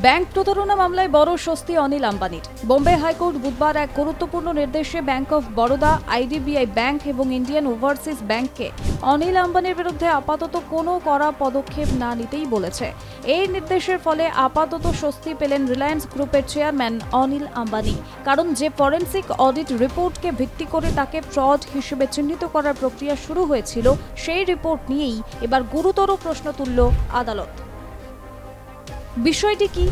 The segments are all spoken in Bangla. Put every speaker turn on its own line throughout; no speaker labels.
ব্যাংক প্রতারণা মামলায় বড় স্বস্তি অনিল আম্বানির। বোম্বে হাইকোর্ট বুধবার এক গুরুত্বপূর্ণ নির্দেশে bank of Baroda, IDBI bank এবং ইন্ডিয়ান ওভারসিজ ব্যাংককে অনিল আম্বানির বিরুদ্ধে আপাতত কোনো কড়া পদক্ষেপ না নিতেই বলেছে। এই নির্দেশের ফলে আপাতত স্বস্তি পেলেন রিলায়েন্স গ্রুপের চেয়ারম্যান অনিল আম্বানি। কারণ যে ফরেনসিক অডিট রিপোর্টকে ভিত্তি করে তাকে ফ্রড হিসেবে চিহ্নিত করার প্রক্রিয়া শুরু হয়েছিল, সেই রিপোর্ট নিয়েই এবার গুরুতর প্রশ্ন তুলল আদালত। বিষয়টি কি?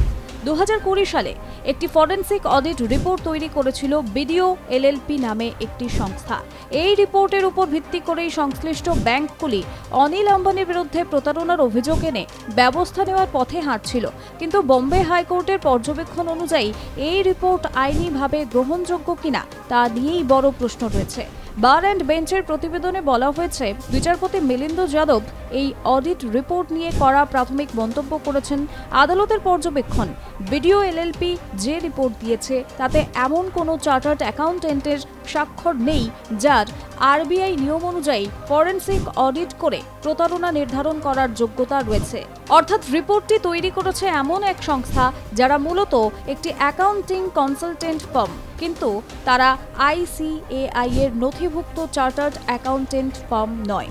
2020 সালে একটি ফরেনসিক অডিট রিপোর্ট তৈরি করেছিল বিডিও এলএলপি নামে একটি সংস্থা। এই রিপোর্টের উপর ভিত্তি করেই সংশ্লিষ্ট ব্যাংকগুলি অনিল আম্বানির বিরুদ্ধে প্রতারণার অভিযোগ এনে ব্যবস্থা নেওয়ার পথে হাঁটছিল। কিন্তু বোম্বে হাইকোর্টের পর্যবেক্ষণ অনুযায়ী এই রিপোর্ট আইনিভাবে গ্রহণযোগ্য কিনা তা নিয়েই বড় প্রশ্ন রয়েছে। বার অ্যান্ড বেঞ্চের প্রতিবেদনে বলা হয়েছে, বিচারপতি মিলিন্দ যাদব এই অডিট রিপোর্ট নিয়ে করা প্রাথমিক মন্তব্য করেছেন। আদালতের পর্যবেক্ষণ, বিডিও এলএলপি যে রিপোর্ট দিয়েছে তাতে এমন কোনো চার্টার্ড অ্যাকাউন্টেন্টের স্বাক্ষর নেই যার আরবিআই নিয়ম অনুযায়ী ফরেনসিক অডিট করে প্রতারণা নির্ধারণ করার যোগ্যতা রয়েছে। অর্থাৎ রিপোর্টটি তৈরি করেছে এমন এক সংস্থা যারা মূলত একটি অ্যাকাউন্টিং কনসালটেন্ট ফার্ম, কিন্তু তারা আইসিএআই এর নথিভুক্ত চার্টার্ড অ্যাকাউন্টেন্ট ফার্ম নয়।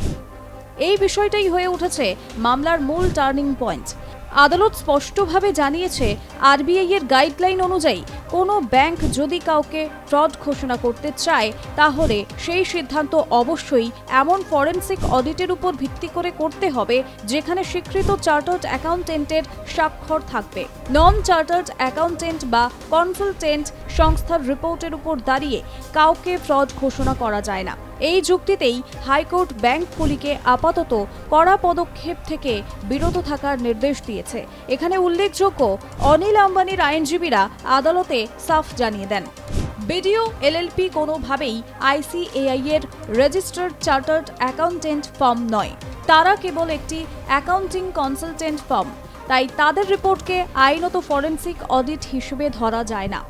এই বিষয়টাই হয়ে উঠেছে মামলার মূল টার্নিং পয়েন্ট। আদালত স্পষ্টভাবে জানিয়েছে, আরবিআই এর গাইডলাইন অনুযায়ী কোনো ব্যাংক যদি কাউকে ফ্রড ঘোষণা করতে চায় তাহলে সেই সিদ্ধান্ত অবশ্যই এমন ফরেনসিক অডিটের উপর ভিত্তি করে করতে হবে যেখানে স্বীকৃত চার্টার্ড অ্যাকাউন্টেন্টের স্বাক্ষর থাকবে। নন চার্টার্ড অ্যাকাউন্টেন্ট বা কনসালটেন্ট সংস্থার রিপোর্টের উপর দাঁড়িয়ে কাউকে ফ্রড ঘোষণা করা যায় না। এই যুক্তিতেই হাইকোর্ট ব্যাংকগুলিকে আপাতত কড়া পদক্ষেপ থেকে বিরত থাকার নির্দেশ দিয়েছে। এখানে উল্লেখযোগ্য, অনিল আম্বানির আইনজীবীরা আদালতে সাফ জানিয়ে দেন, বিডিও এলএলপি কোনোভাবেই আইসিএআই এর রেজিস্টার্ড চার্টার্ড অ্যাকাউন্টেন্ট ফার্ম নয়। তারা কেবল একটি অ্যাকাউন্টিং কনসালটেন্ট ফার্ম, তাই তাদের রিপোর্টকে আইনত ফরেনসিক অডিট হিসেবে ধরা যায় না।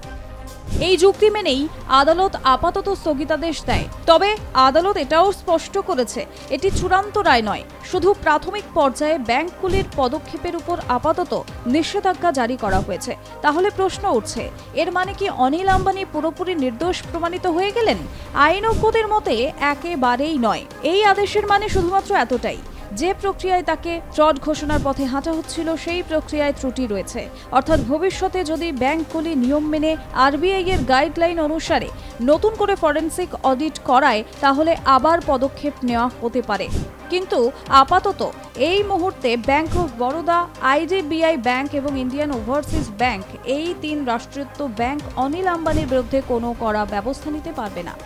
এই যুক্তি মেনেই আদালত আপাতত স্থগিতাদেশ দেয়। তবে আদালত এটাও স্পষ্ট করেছে, এটি চূড়ান্ত রায় নয়, শুধু প্রাথমিক পর্যায়ে ব্যাংকগুলির পদক্ষেপের উপর আপাতত নিষেধাজ্ঞা জারি করা হয়েছে। তাহলে প্রশ্ন উঠছে, এর মানে কি অনিল আম্বানি পুরোপুরি নির্দোষ প্রমাণিত হয়ে গেলেন? আইনজ্ঞদের মতে একেবারেই নয়। এই আদেশের মানে শুধুমাত্র এতটাই, যে প্রক্রিয়ায় তাকে ফ্রড ঘোষণার পথে হাঁটা হচ্ছিল সেই প্রক্রিয়ায় ত্রুটি রয়েছে। অর্থাৎ ভবিষ্যতে যদি ব্যাংকগুলি নিয়ম মেনে আরবিআই এর গাইডলাইন অনুসারে নতুন করে ফরেনসিক অডিট করায় তাহলে আবার পদক্ষেপ নেওয়া হতে পারে। কিন্তু আপাতত এই মুহূর্তে bank of Baroda, IDBI bank এবং ইন্ডিয়ান ওভারসিজ ব্যাংক, এই তিন রাষ্ট্রায়ত্ত ব্যাংক অনিল আম্বানির বিরুদ্ধে কোনো কড়া ব্যবস্থা নিতে পারবে না।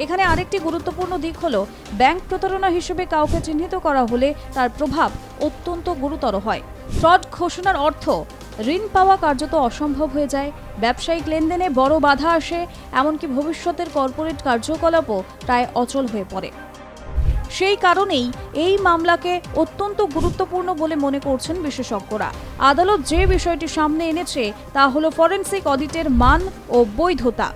এখানে আরেকটি গুরুত্বপূর্ণ দিক হলো, ব্যাংক প্রতারণা হিসেবে কাউকে চিহ্নিত করা হলে তার প্রভাব অত্যন্ত গুরুতর হয়। ফ্রড ঘোষণার অর্থ ঋণ পাওয়া কার্যত অসম্ভব হয়ে যায়, ব্যবসায়িক লেনদেনে বড় বাধা আসে, এমনকি ভবিষ্যতের কর্পোরেট কার্যকলাপও প্রায় অচল হয়ে পড়ে। সেই কারণেই এই মামলাকে অত্যন্ত গুরুত্বপূর্ণ বলে মনে করছেন বিশেষজ্ঞরা। আদালত যে বিষয়টি সামনে এনেছে তা হলো ফরেনসিক অডিটের মান ও বৈধতা।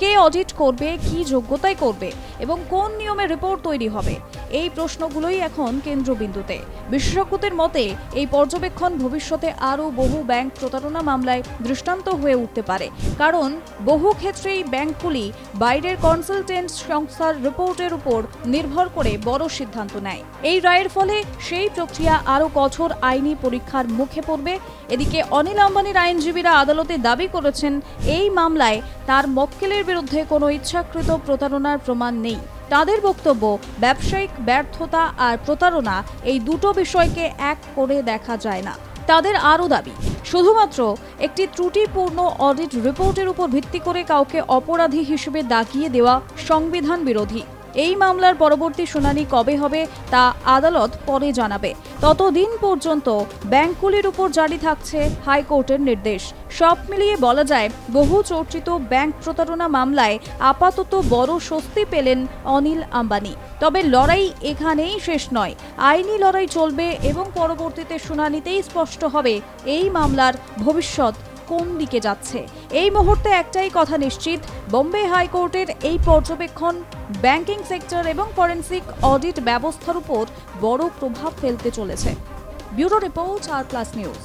কে অডিট করবে, কি যোগ্যতায় করবে এবং কোন নিয়মে রিপোর্ট তৈরি হবে, এই প্রশ্নগুলোই এখন কেন্দ্রবিন্দুতে। বিশেষজ্ঞদের মতে এই পর্যবেক্ষণ ভবিষ্যতে আরও বহু ব্যাংক প্রতারণা মামলায় দৃষ্টান্ত হয়ে উঠতে পারে। কারণ বহু ক্ষেত্রেই ব্যাংকগুলি বাইরের কনসালটেন্ট সংস্থার রিপোর্টের উপর নির্ভর করে বড় সিদ্ধান্ত নেয়। এই রায়ের ফলে সেই প্রক্রিয়া আরও কঠোর আইনি পরীক্ষার মুখে পড়বে। এদিকে অনিল আম্বানির আইনজীবীরা আদালতে দাবি করেছেন, এই মামলায় তার মক্কেলের বিরুদ্ধে কোনো ইচ্ছাকৃত প্রতারণার প্রমাণ নেই। তাদের বক্তব্য, ব্যবসায়িক ব্যর্থতা আর প্রতারণা এই দুটো বিষয়কে এক করে দেখা যায় না। তাদের আরও দাবি, শুধুমাত্র একটি ত্রুটিপূর্ণ অডিট রিপোর্টের উপর ভিত্তি করে কাউকে অপরাধী হিসেবে দাগিয়ে দেওয়া সংবিধান বিরোধী। এই মামলার পরবর্তী শুনানি কবে হবে তা আদালত পরে জানাবে। ততদিন পর্যন্ত ব্যাংকগুলির উপর জারি থাকছে হাইকোর্টের নির্দেশ। সব মিলিয়ে বলা যায়, বহু চর্চিত ব্যাংক প্রতারণা মামলায় আপাতত বড় স্বস্তি পেলেন অনিল আম্বানি। তবে লড়াই এখানেই শেষ নয়, আইনি লড়াই চলবে এবং পরবর্তীতে শুনানিতেই স্পষ্ট হবে এই মামলার ভবিষ্যৎ কোন দিকে যাচ্ছে। এই মুহূর্তে একটাই কথা নিশ্চিত, বোম্বে হাইকোর্টের এই পর্যবেক্ষণ ব্যাংকিং সেক্টর এবং ফরেনসিক অডিট ব্যবস্থার উপর বড় প্রভাব ফেলতে চলেছে। ব্যুরো রিপোর্ট, আর প্লাস নিউজ।